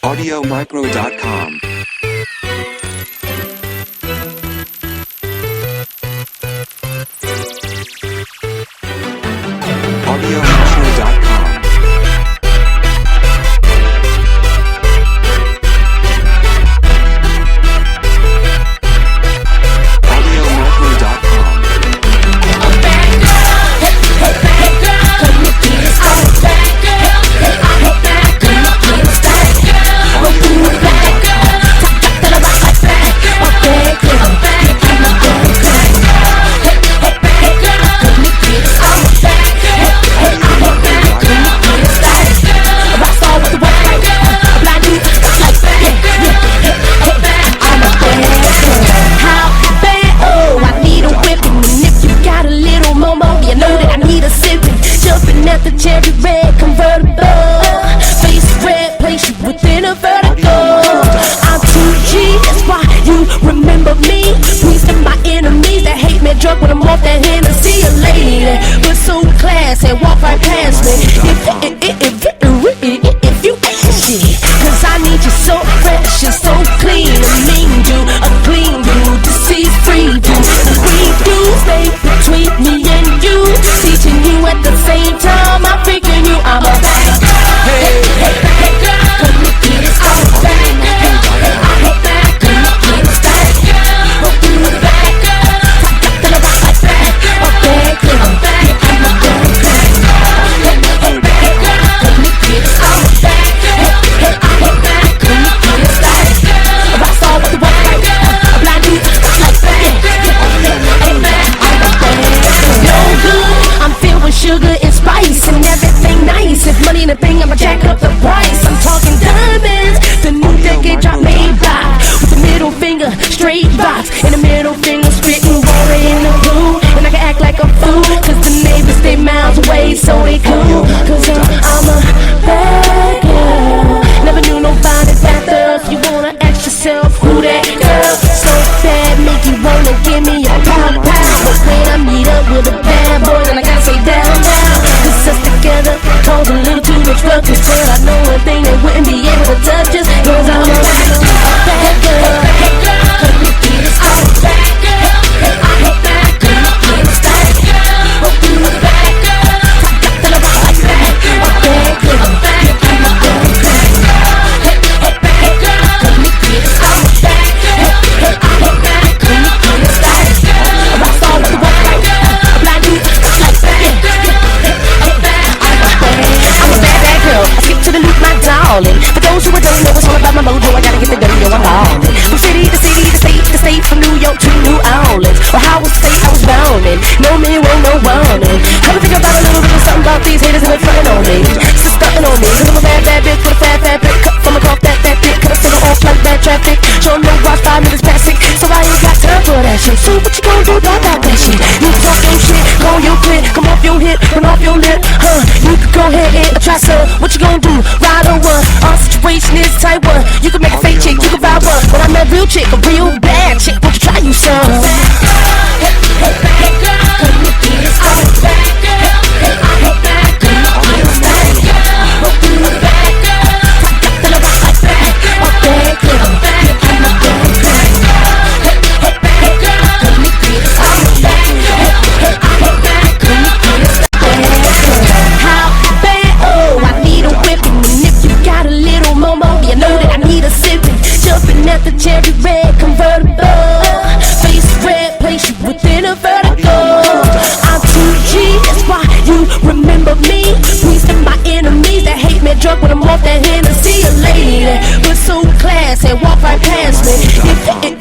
AudioMicro.com. AudioMicro.com. At the cherry red convertible, face red, place you within a vertical. I'm 2G, that's why you remember me. Please to my enemies that hate me, drunk when I'm off that Hennessy. A lady, but so classy, walk right past me. If you shit, cause I need you so fresh and so clean. A mean dude, a clean dude, disease free dude. We do stay between me and you, teaching you at the same time. I'm freaking you, I'm a bad girl. Hey, hey, hey, girl, come and get it started. Bad girl, I'm a bad girl. Get it started, girl. Hope you the bad girl. I got the rock like that. A bad girl, I'm a bad girl. Hey, hey, bad girl, come and get it started. Bad girl, hey, I'm a bad girl. Get it started, girl. I saw what the work like that. A blind dude like that. Hey, I'm a bad girl. No good, I'm filled with sugar and spice and everything nice. If money ain't a thing, I'ma jack up the price. I'm talking diamonds, the new decade drop made by with the middle finger straight box and the middle finger spitting water in the blue. And I can act like a fool, cause the neighbors stay miles away, so they cool. Cause I'm a bad girl. Never knew nobody that thirst. You wanna ask yourself who that girl? So bad, make you wanna give me a pound. But when I meet up with a bad boy, then I gotta say down. Cause us together cause a little too much ruckus. Till I know one thing, they wouldn't be able to touch us. Cause I'm a bad girl. Come and get it started. Bad girl, I'm a bad girl. Get it started, girl. Hope you the bad girl. I got the rock like that. A bad girl, I'm a bad girl. Hey, hey, bad girl, come and get it started. Bad girl, I'm a bad girl. Get it started, girl. I saw what the work like that. A blind dude like that. I'm a bad girl. I skip to the loop, my darling. For those who don't know what's all about my mojo, I gotta get the dirty, yo, I'm ballin'. From city to city, to state to state, from New York to New Orleans. Or Howard State, I was bound in. No man, won't no warning. Come and think about a little bit of something about these haters and they frontin' on me. Just stuntin' on me. Cause I'm a bad bitch with a fat bitch. Cut from a cough that thick. Cut a finger off like bad traffic. Show no watch 5 minutes past 6. So I ain't got time for that shit. So what you gon' do about that shit? You talk your shit, go on your clit, come off your hip, run off your lip. You can go ahead and try some. What you gon' do? Ride or one? Our situation is type 1. You can make a fake chick, you can buy one. But I'm that real chick, a real bad chick. Won't you try you some? Hey, hey, bad girl, come and get it started. Bad girl, I'm a bad girl. Get it started, girl. Hope you the bad girl. I got the rock like that. A bad girl, I'm a bad girl. Hey, hey, bad girl, come and get it started. Bad girl, I'm a bad girl. Get it started. How bad? Oh, I need a whipping. And if you got a little momo, you know that I need a sipping. Jumping at the cherry red convertible, face red, place you within a vertical. I'm 2G, that's why you remember me. Please to my enemies that hate me, drunk when I'm off that Hennessy. A lady, but so classy, walk right past me.